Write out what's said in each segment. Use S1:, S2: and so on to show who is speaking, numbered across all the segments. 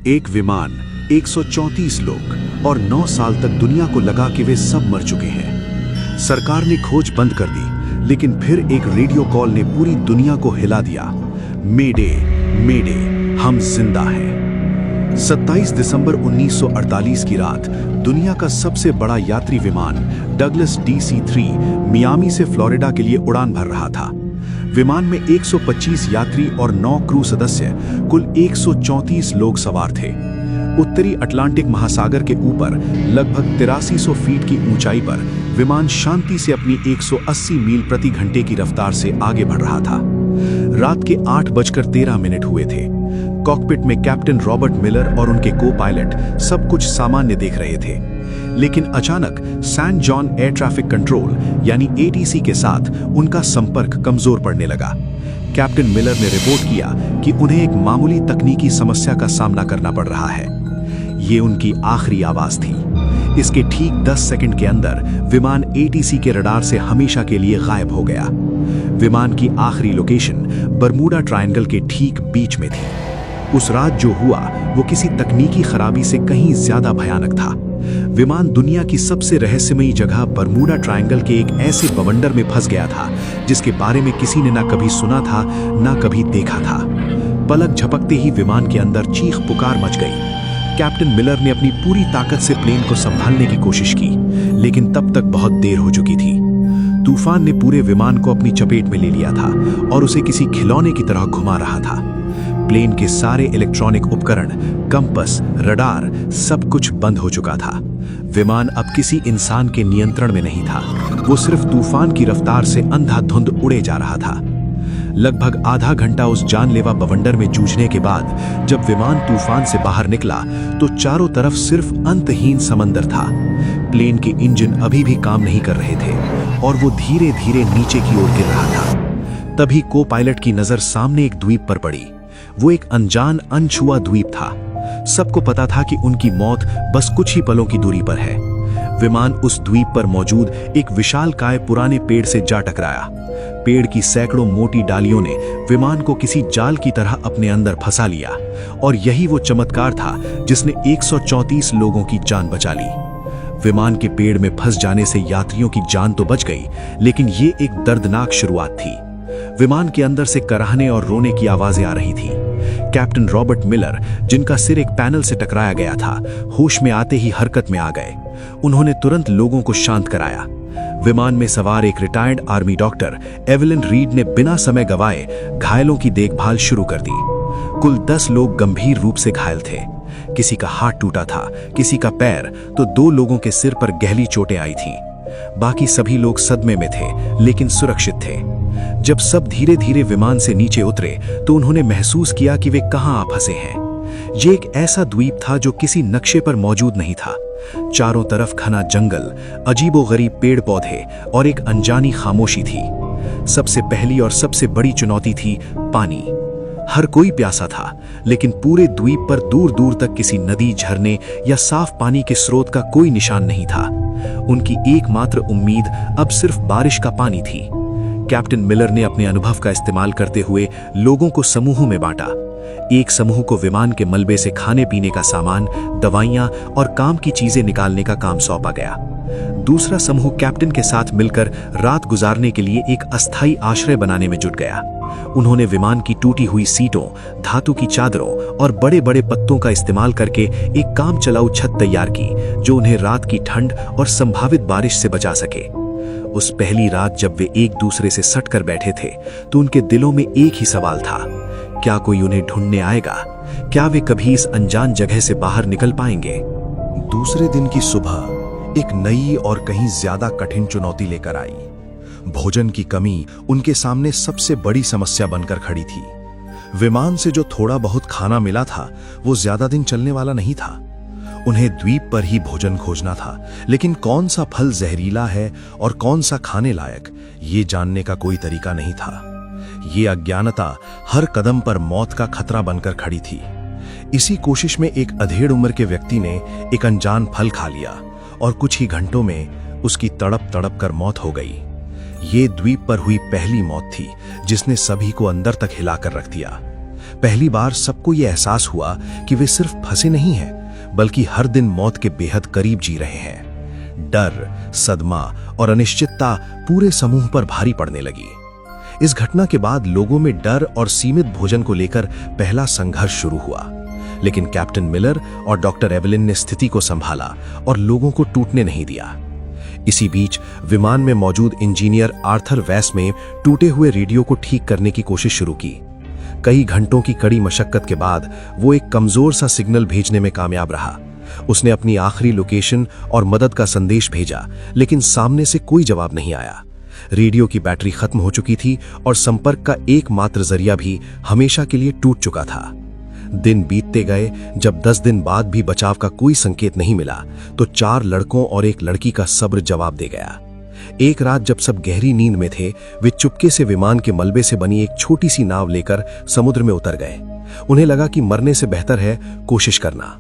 S1: एक विमान, 134 लोग और 9 साल तक दुनिया को लगा कि वे सब मर चुके हैं। सरकार ने खोज बंद कर दी, लेकिन फिर एक रेडियो कॉल ने पूरी दुनिया को हिला दिया। मेडे, मेडे, हम जिंदा हैं। 27 दिसंबर 1948 की रात दुनिया का सबसे बड़ा यात्री विमान डगलस DC-3 मियामी से फ्लोरिडा के लिए उड़ान भर रहा था। विमान में 125 यात्री और 9 क्रू सदस्य, कुल 134 लोग सवार थे। उत्तरी अटलांटिक महासागर के ऊपर लगभग 8300 फीट की ऊंचाई पर विमान शांति से अपनी 180 मील प्रति घंटे की रफ्तार से आगे बढ़ रहा था। रात के 8:13 हुए थे। कॉकपिट में कैप्टन रॉबर्ट मिलर और उनके को पायलट सब कुछ सामान्य देख रहे थे, लेकिन अचानक San Juan air traffic control यानी ATC के साथ उनका संपर्क कमजोर पड़ने लगा। कैप्टन मिलर ने रिपोर्ट किया कि उन्हें एक मामूली तकनीकी समस्या का सामना करना पड़ रहा है। ये उनकी आखिरी आवाज थी। इसके ठीक 10 सेकंड के अंदर विमान ATC के रडार से हमेशा के लिए गायब हो गया। विमान की आखिरी लोकेशन बरमूडा ट्रायंगल के ठीक बीच में थी। उस रात जो हुआ वो किसी तकनीकी खराबी से कहीं ज्यादा भयानक था। विमान दुनिया की सबसे रहस्यमयी जगह बरमूडा ट्रायंगल के एक ऐसे बवंडर में फंस गया था जिसके बारे में किसी ने ना कभी सुना था ना कभी देखा था। पलक झपकते ही विमान के अंदर चीख पुकार मच गई। कैप्टन मिलर ने अपनी पूरी ताकत से प्लेन को संभालने की कोशिश की, लेकिन तब तक बहुत देर हो चुकी थी। तूफान ने पूरे विमान को अपनी चपेट में ले लिया था और उसे किसी खिलौने की तरह घुमा रहा था। प्लेन के सारे इलेक्ट्रॉनिक उपकरण, कंपस, रडार, सब कुछ बंद हो चुका था। विमान अब किसी इंसान के नियंत्रण में नहीं था। वो सिर्फ तूफान की रफ्तार से अंधाधुंध उड़े जा रहा था। लगभग आधा घंटा उस जानलेवा बवंडर में जूझने के बाद जब विमान तूफान से बाहर निकला तो चारों तरफ सिर्फ अंतहीन समंदर था। प्लेन के इंजन अभी भी काम नहीं कर रहे थे और वो धीरे धीरे नीचे की ओर गिर रहा था। तभी को पायलट की नजर सामने एक द्वीप पर पड़ी। वो एक अनजान, अनछुआ द्वीप था। सबको पता था कि उनकी मौत बस कुछ ही पलों की दूरी पर है। विमान उस द्वीप पर मौजूद एक विशालकाय पुराने पेड़ से जा टकराया। पेड़ की सैकड़ों मोटी डालियों ने विमान को किसी जाल की तरह अपने अंदर फंसा लिया, और यही वो चमत्कार था जिसने 134 लोगों की जान बचा ली। विमान के पेड़ में फंस जाने से यात्रियों की जान तो बच गई, लेकिन ये एक दर्दनाक शुरुआत थी। विमान के अंदर से कराहने और रोने की आवाजें आ रही थी। कैप्टन रॉबर्ट मिलर, जिनका सिर एक पैनल से टकराया गया था, होश में आते ही हरकत में आ गए। उन्होंने तुरंत लोगों को शांत कराया। विमान में सवार एक retired army doctor Evelyn read ने बिना समय गवाए घायलों की देखभाल शुरू कर दी। कुल 10 लोग गंभीर रूप से घायल थे। किसी का हाथ टूटा था, किसी का पैर, तो 2 लोगों के सिर पर गहरी चोटें आई थीं। बाकी सभी लोग सदमे में थे, लेकिन सुरक्षित थे। जब सब धीरे धीरे विमान से नीचे उतरे तो उन्होंने महसूस किया कि वे कहां आ फंसे हैं। ये एक ऐसा द्वीप था जो किसी नक्शे पर मौजूद नहीं था। चारों तरफ घना जंगल, अजीबोगरीब पेड़ पौधे और एक अनजानी खामोशी थी। सबसे पहली और सबसे बड़ी चुनौती थी पानी। हर कोई प्यासा था, लेकिन पूरे द्वीप पर दूर दूर तक किसी नदी, झरने या साफ पानी के स्रोत का कोई निशान नहीं था। उनकी एकमात्र उम्मीद अब सिर्फ बारिश का पानी थी। कैप्टन मिलर ने अपने अनुभव का इस्तेमाल करते हुए लोगों को समूहों में बांटा। एक समूह को विमान के मलबे से खाने पीने का सामान, दवाइयां और काम की चीजें निकालने का काम सौंपा गया। दूसरा समूह कैप्टन के साथ मिलकर रात गुजारने के लिए एक अस्थायी आश्रय बनाने में जुट गया। उन्होंने विमान की टूटी हुई सीटों, धातु की चादरों और बड़े बड़े पत्तों का इस्तेमाल करके एक काम चलाऊ छत तैयार की जो उन्हें रात की ठंड और संभावित बारिश से बचा सके। उस पहली रात जब वे एक दूसरे से सटकर बैठे थे तो उनके दिलों में एक ही सवाल था, क्या कोई उन्हें ढूंढने आएगा? क्या वे कभी इस अनजान जगह से बाहर निकल पाएंगे?
S2: दूसरे दिन की सुबह एक नई और कहीं ज्यादा कठिन चुनौती लेकर आई। भोजन की कमी उनके सामने सबसे बड़ी समस्या बनकर खड़ी थी। विमान से जो थोड़ा बहुत खाना मिला था वो ज्यादा दिन चलने वाला नहीं था। उन्हें द्वीप पर ही भोजन खोजना था, लेकिन कौन सा फल जहरीला है और कौन सा खाने लायक, ये जानने का कोई तरीका नहीं था। ये अज्ञानता हर कदम पर मौत का खतरा बनकर खड़ी थी। इसी कोशिश में एक अधेड़ उम्र के व्यक्ति ने एक अनजान फल खा लिया और कुछ ही घंटों में उसकी तड़प तड़प कर मौत हो गई। ये द्वीप पर हुई पहली मौत थी जिसने सभी को अंदर तक हिलाकर रख दिया। पहली बार सबको यह एहसास हुआ कि वे सिर्फ फंसे नहीं हैं, बल्कि हर दिन मौत के बेहद करीब जी रहे हैं। डर, सदमा और अनिश्चितता पूरे समूह पर भारी पड़ने लगी। इस घटना के बाद लोगों में डर और सीमित भोजन को लेकर पहला संघर्ष शुरू हुआ, लेकिन कैप्टन मिलर और डॉक्टर एवलिन ने स्थिति को संभाला और लोगों को टूटने नहीं दिया। इसी बीच विमान में मौजूद इंजीनियर आर्थर वेस में टूटे हुए रेडियो को ठीक करने की कोशिश शुरू की। कई घंटों की कड़ी मशक्कत के बाद वो एक कमजोर सा सिग्नल भेजने में कामयाब रहा। उसने अपनी आखिरी लोकेशन और मदद का संदेश भेजा, लेकिन सामने से कोई जवाब नहीं आया। रेडियो की बैटरी खत्म हो चुकी थी और संपर्क का एकमात्र जरिया भी हमेशा के लिए टूट चुका था। दिन बीतते गए। जब 10 दिन बाद भी बचाव का कोई संकेत नहीं मिला, तो 4 लड़कों और एक लड़की का सब्र जवाब दे गया। एक रात जब सब गहरी नींद में थे, वे चुपके से विमान के मलबे से बनी एक छोटी सी नाव लेकर समुद्र में उतर गए। उन्हें लगा कि मरने से बेहतर है कोशिश करना।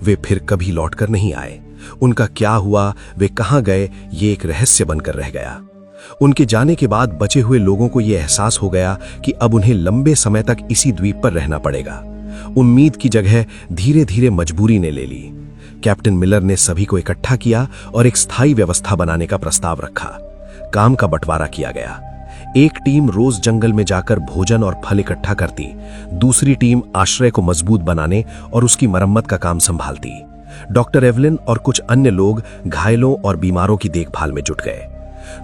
S2: वे फिर कभी लौटकर नहीं आए। उनका क्या हुआ, वे कहां गए, ये एक रहस्य बनकर रह गया। उनके जाने के बाद बचे हुए लोगों को यह एहसास हो गया कि अब उन्हें लंबे समय तक इसी द्वीप पर रहना पड़ेगा। उम्मीद की जगह धीरे धीरे मजबूरी ने ले ली। कैप्टन मिलर ने सभी को इकट्ठा किया और एक स्थायी व्यवस्था बनाने का प्रस्ताव रखा। काम का बंटवारा किया गया। एक टीम रोज जंगल में जाकर भोजन और फल इकट्ठा करती, दूसरी टीम आश्रय को मजबूत बनाने और उसकी मरम्मत का काम संभालती। डॉक्टर एवलिन और कुछ अन्य लोग घायलों और बीमारों की देखभाल में जुट गए।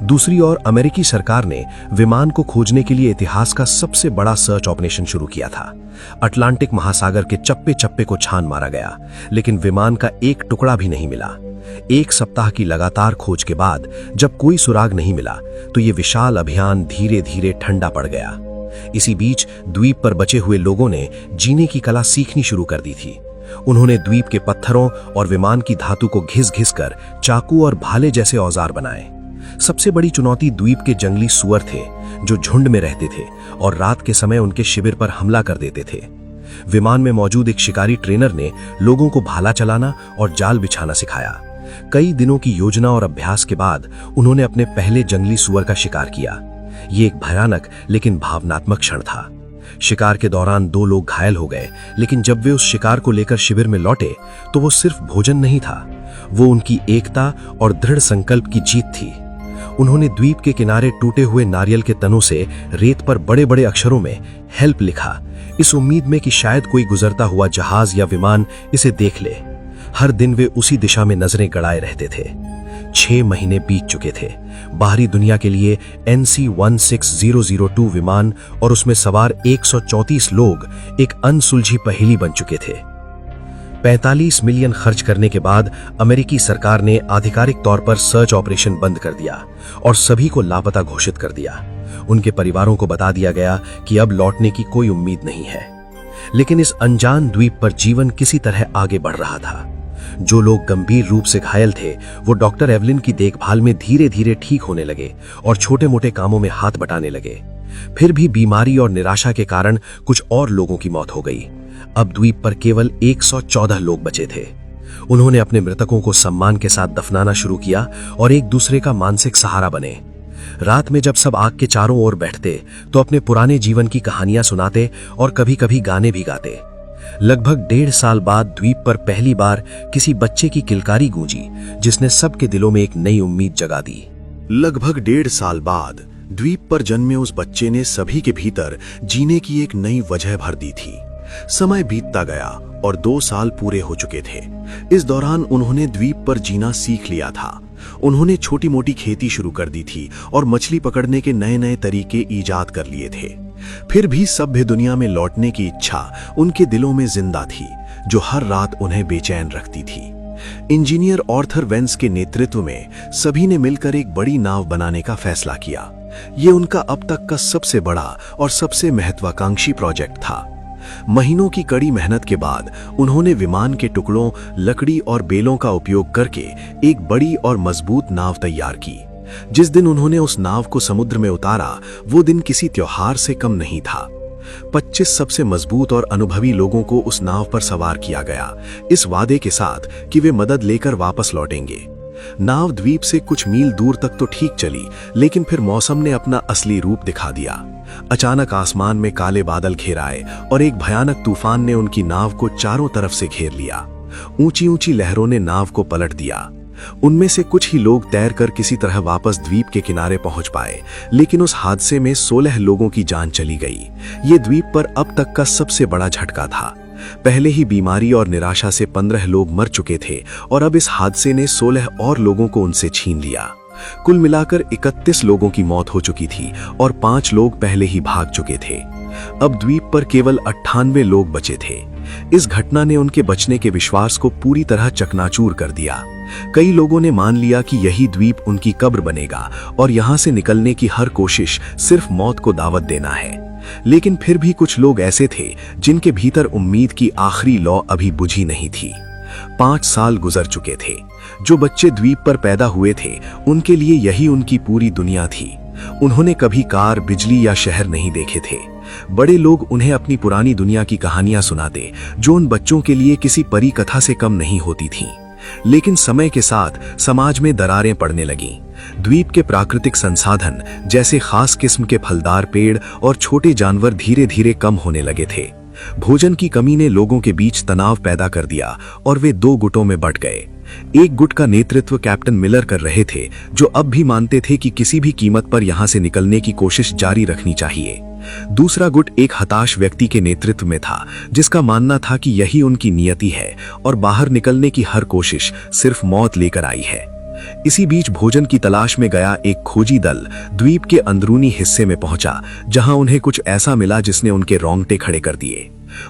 S2: दूसरी ओर अमेरिकी सरकार ने विमान को खोजने के लिए इतिहास का सबसे बड़ा सर्च ऑपरेशन शुरू किया था। अटलांटिक महासागर के चप्पे चप्पे को छान मारा गया, लेकिन विमान का एक टुकड़ा भी नहीं मिला। 1 सप्ताह की लगातार खोज के बाद जब कोई सुराग नहीं मिला, तो ये विशाल अभियान धीरे धीरे ठंडा पड़ गया। इसी बीच द्वीप पर बचे हुए लोगों ने जीने की कला सीखनी शुरू कर दी थी। उन्होंने द्वीप के पत्थरों और विमान की धातु को घिस घिस कर चाकू और भाले जैसे औजार बनाए। सबसे बड़ी चुनौती द्वीप के जंगली सुअर थे, जो झुंड में रहते थे और रात के समय उनके शिविर पर हमला कर देते थे। विमान में मौजूद एक शिकारी ट्रेनर ने लोगों को भाला चलाना और जाल बिछाना सिखाया। कई दिनों की योजना और अभ्यास के बाद उन्होंने अपने पहले जंगली सुअर का शिकार किया। ये एक भयानक लेकिन भावनात्मक क्षण था। शिकार के दौरान 2 लोग घायल हो गए, लेकिन जब वे उस शिकार को लेकर शिविर में लौटे, तो वो सिर्फ भोजन नहीं था, वो उनकी एकता और दृढ़ संकल्प की जीत थी। उन्होंने द्वीप के किनारे टूटे हुए नारियल के तनों से रेत पर बड़े बड़े अक्षरों में हेल्प लिखा, इस उम्मीद में कि शायद कोई गुजरता हुआ जहाज या विमान इसे देख ले। हर दिन वे उसी दिशा में नजरें गड़ाए रहते थे। 6 महीने बीत चुके थे। बाहरी दुनिया के लिए NC-16002 विमान और उसमें सवार 134 लोग एक अनसुलझी पहेली बन चुके थे। 45 मिलियन खर्च करने के बाद अमेरिकी सरकार ने आधिकारिक तौर पर सर्च ऑपरेशन बंद कर दिया और सभी को लापता घोषित कर दिया। उनके परिवारों को बता दिया गया कि अब लौटने की कोई उम्मीद नहीं है। लेकिन इस अनजान द्वीप पर जीवन किसी तरह आगे बढ़ रहा था। जो लोग गंभीर रूप से घायल थे, वो डॉक्टर एवलिन की देखभाल में धीरे धीरे ठीक होने लगे और छोटे मोटे कामों में हाथ बटाने लगे। फिर भी बीमारी और निराशा के कारण कुछ और लोगों की मौत हो गई। अब द्वीप पर केवल 114 लोग बचे थे। उन्होंने अपने मृतकों को सम्मान के साथ दफनाना शुरू किया और एक दूसरे का मानसिक सहारा बने। रात में जब सब आग के चारों ओर बैठते, तो अपने पुराने जीवन की कहानियां सुनाते और कभी कभी गाने भी गाते। लगभग 1.5 साल बाद द्वीप पर पहली बार किसी बच्चे की किलकारी गूंजी, जिसने सबके दिलों में एक नई उम्मीद जगा दी।
S1: लगभग 1.5 साल बाद द्वीप पर जन्मे उस बच्चे ने सभी के भीतर जीने की एक नई वजह भर दी थी। समय बीतता गया और 2 साल पूरे हो चुके थे। इस दौरान उन्होंने द्वीप पर जीना सीख लिया था। उन्होंने छोटी मोटी खेती शुरू कर दी थी और मछली पकड़ने के नए नए तरीके ईजाद कर लिए थे। फिर भी सभ्य दुनिया में लौटने की इच्छा उनके दिलों में जिंदा थी, जो हर रात उन्हें बेचैन रखती थी। इंजीनियर आर्थर वेंस के नेतृत्व में सभी ने मिलकर एक बड़ी नाव बनाने का फैसला किया। ये उनका अब तक का सबसे बड़ा और सबसे महत्वाकांक्षी प्रोजेक्ट था। महीनों की कड़ी मेहनत के बाद उन्होंने विमान के टुकड़ों, लकड़ी और बेलों का उपयोग करके एक बड़ी और मजबूत नाव तैयार की। जिस दिन उन्होंने उस नाव को समुद्र में उतारा, वो दिन किसी त्योहार से कम नहीं था। 25 सबसे मजबूत और अनुभवी लोगों को उस नाव पर सवार किया गया, इस वादे के साथ कि वे मदद लेकर वापस लौटेंगे। नाव द्वीप से कुछ मील दूर तक तो ठीक चली, लेकिन फिर मौसम ने अपना असली रूप दिखा दिया।
S2: अचानक आसमान में काले बादल घेर आए और एक भयानक तूफान ने उनकी नाव को चारों तरफ से घेर लिया। ऊंची ऊंची लहरों ने नाव को पलट दिया। उनमें से कुछ ही लोग तैरकर किसी तरह वापस द्वीप के किनारे पहुंच पाए, लेकिन उस हादसे में 16 लोगों की जान चली गई। ये द्वीप पर अब तक का सबसे बड़ा झटका था। पहले ही बीमारी और निराशा से 15 लोग मर चुके थे और अब इस हादसे ने 16 और लोगों को उनसे छीन लिया। कुल मिलाकर 31 लोगों की मौत हो चुकी थी और 5 लोग पहले ही भाग चुके थे। अब द्वीप पर केवल 98 लोग बचे थे। इस घटना ने उनके बचने के विश्वास को पूरी तरह चकनाचूर कर दिया। कई लोगों ने मान लिया कि यही द्वीप उनकी कब्र बनेगा और यहां से निकलने की हर कोशिश सिर्फ मौत को दावत देना है। लेकिन फिर भी कुछ लोग ऐसे थे जिनके भीतर उम्मीद की आखिरी लौ अभी बुझी नहीं थी। 5 साल गुजर चुके थे। जो बच्चे द्वीप पर पैदा हुए थे, उनके लिए यही उनकी पूरी दुनिया थी। उन्होंने कभी कार, बिजली या शहर नहीं देखे थे। बड़े लोग उन्हें अपनी पुरानी दुनिया की कहानियां सुनाते, जो उन बच्चों के लिए किसी परी कथा से कम नहीं होती थीं। लेकिन समय के साथ समाज में दरारें पड़ने लगीं। द्वीप के प्राकृतिक संसाधन जैसे खास किस्म के फलदार पेड़ और छोटे जानवर धीरे धीरे कम होने लगे थे। भोजन की कमी ने लोगों के बीच तनाव पैदा कर दिया और वे 2 गुटों में बंट गए। एक गुट का नेतृत्व कैप्टन मिलर कर रहे थे, जो अब भी मानते थे कि किसी भी कीमत पर यहां से निकलने की कोशिश जारी रखनी चाहिए। दूसरा गुट एक हताश व्यक्ति के नेतृत्व में था, जिसका मानना था कि यही उनकी नियति है और बाहर निकलने की हर कोशिश सिर्फ मौत लेकर आई है। इसी बीच भोजन की तलाश में गया एक खोजी दल द्वीप के अंदरूनी हिस्से में पहुंचा, जहां उन्हें कुछ ऐसा मिला जिसने उनके रोंगटे खड़े कर दिए।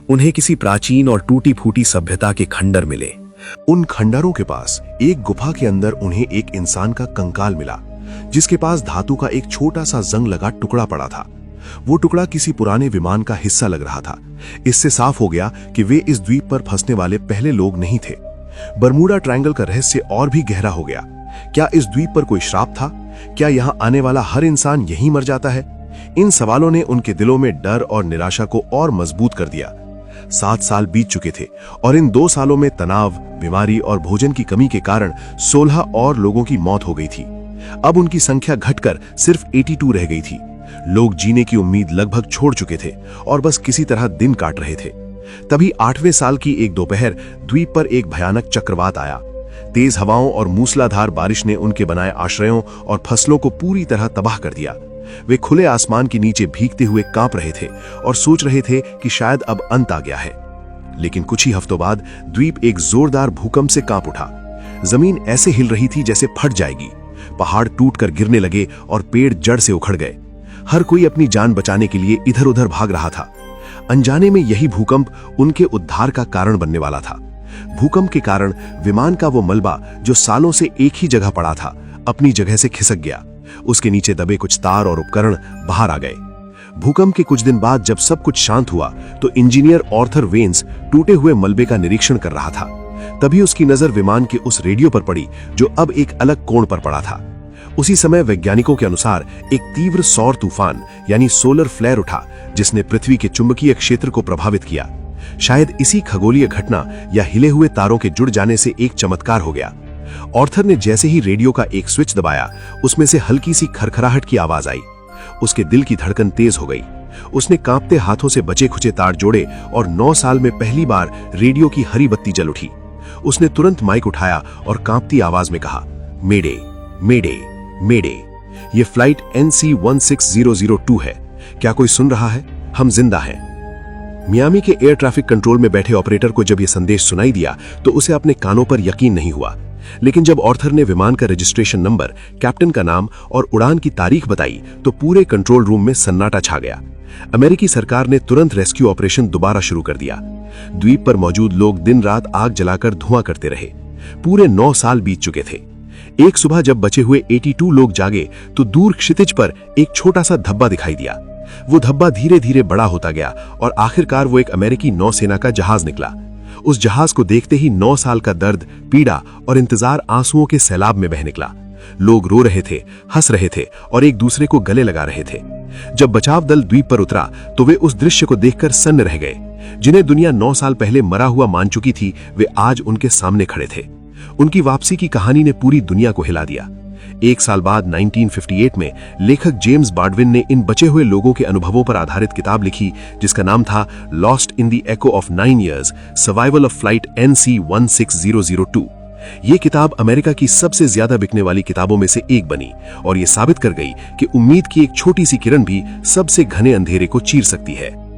S2: उन्हें किसी प्राचीन और टूटी फूटी सभ्यता के खंडर मिले।
S3: उन खंडरों के पास एक गुफा के अंदर उन्हें एक इंसान का कंकाल मिला, जिसके पास धातु का एक छोटा सा जंग लगा टुकड़ा पड़ा था। वो टुकड़ा किसी पुराने विमान का हिस्सा लग रहा था। इससे साफ हो गया कि वे इस द्वीप पर फंसने वाले पहले लोग नहीं थे। बरमूडा ट्रायंगल का रहस्य और भी गहरा हो गया। क्या इस द्वीप पर कोई श्राप था? क्या यहाँ आने वाला हर इंसान यहीं मर जाता है? इन सवालों ने उनके दिलों में डर और निराशा को और मजबूत कर दिया। 7 साल बीत चुके थे और इन 2 सालों में तनाव, बीमारी और भोजन की कमी के कारण 16 और लोगों की मौत हो गई थी। अब उनकी संख्या घटकर सिर्फ 82 रह गई थी। लोग जीने की उम्मीद लगभग छोड़ चुके थे और बस किसी तरह दिन काट रहे थे। तभी 8वें साल की एक दोपहर द्वीप पर एक भयानक चक्रवात आया। तेज हवाओं और मूसलाधार बारिश ने उनके बनाए आश्रयों और फसलों को पूरी तरह तबाह कर दिया। वे खुले आसमान के नीचे भीगते हुए कांप रहे थे और सोच रहे थे कि शायद अब अंत आ गया है। लेकिन कुछ ही हफ्तों बाद द्वीप एक जोरदार भूकंप से कांप उठा। जमीन ऐसे हिल रही थी जैसे फट जाएगी। पहाड़ टूटकर गिरने लगे और पेड़ जड़ से उखड़ गए। हर कोई अपनी जान बचाने के लिए इधर-उधर भाग रहा था। अनजाने में यही भूकंप उनके उद्धार का कारण बनने वाला था। भूकंप के कारण विमान का वो मलबा जो सालों से एक ही जगह पड़ा था, अपनी जगह से खिसक गया। उसके नीचे दबे कुछ तार और उपकरण बाहर आ गए। भूकंप के कुछ दिन बाद जब सब कुछ शांत हुआ तो इंजीनियर आर्थर वेन्स टूटे हुए मलबे का निरीक्षण कर रहा था। तभी उसकी नजर विमान के उस रेडियो पर पड़ी जो अब एक अलग कोण पर पड़ा था। उसी समय वैज्ञानिकों के अनुसार एक तीव्र सौर तूफान यानी सोलर फ्लेयर उठा, जिसने पृथ्वी के चुंबकीय क्षेत्र को प्रभावित किया। शायद इसी खगोलीय घटना या हिले हुए तारों के जुड़ जाने से एक चमत्कार हो गया। आर्थर ने जैसे ही रेडियो का एक स्विच दबाया, उसमें से हल्की सी खरखराहट की आवाज आई। उसके दिल की धड़कन तेज हो गई। उसने कांपते हाथों से बचे खुचे तार जोड़े और 9 साल में पहली बार रेडियो की हरी बत्ती जल उठी। उसने तुरंत माइक उठाया और कांपती आवाज में कहा, मेडे मेडे मेडे। ये फ्लाइट NC-16002 है। क्या कोई सुन रहा है? हम जिंदा हैं। मियामी के एयर ट्रैफिक कंट्रोल में बैठे ऑपरेटर को जब यह संदेश सुनाई दिया तो उसे अपने कानों पर यकीन नहीं हुआ। लेकिन जब आर्थर ने विमान का रजिस्ट्रेशन नंबर, कैप्टन का नाम और उड़ान की तारीख बताई तो पूरे कंट्रोल रूम में सन्नाटा छा गया। अमेरिकी सरकार ने तुरंत रेस्क्यू ऑपरेशन दोबारा शुरू कर दिया। द्वीप पर मौजूद लोग दिन रात आग जलाकर धुआं करते रहे। पूरे 9 साल बीत चुके थे। एक सुबह जब बचे हुए 82 लोग जागे तो दूर क्षितिज पर एक छोटा सा धब्बा दिखाई दिया। वो धब्बा धीरे धीरे बड़ा होता गया और आखिरकार वो एक अमेरिकी नौसेना का जहाज निकला। उस जहाज को देखते ही 9 साल का दर्द, पीड़ा और इंतजार आंसुओं के सैलाब में बह निकला। लोग रो रहे थे, हंस रहे थे और एक दूसरे को गले लगा रहे थे। जब बचाव दल द्वीप पर उतरा तो वे उस दृश्य को देखकर सन्न रह गए। जिन्हें दुनिया 9 साल पहले मरा हुआ मान चुकी थी, वे आज उनके सामने खड़े थे। उनकी वापसी की कहानी ने पूरी दुनिया को हिला दिया। एक साल बाद 1958 में लेखक जेम्स बाल्डविन ने इन बचे हुए लोगों के अनुभवों पर आधारित किताब लिखी, जिसका नाम था lost in the echo of 9 years, survival of flight NC-16002। ये किताब अमेरिका की सबसे ज्यादा बिकने वाली किताबों में से एक बनी और ये साबित कर गई कि उम्मीद की एक छोटी सी किरण भी सबसे घने अंधेरे को चीर सकती है।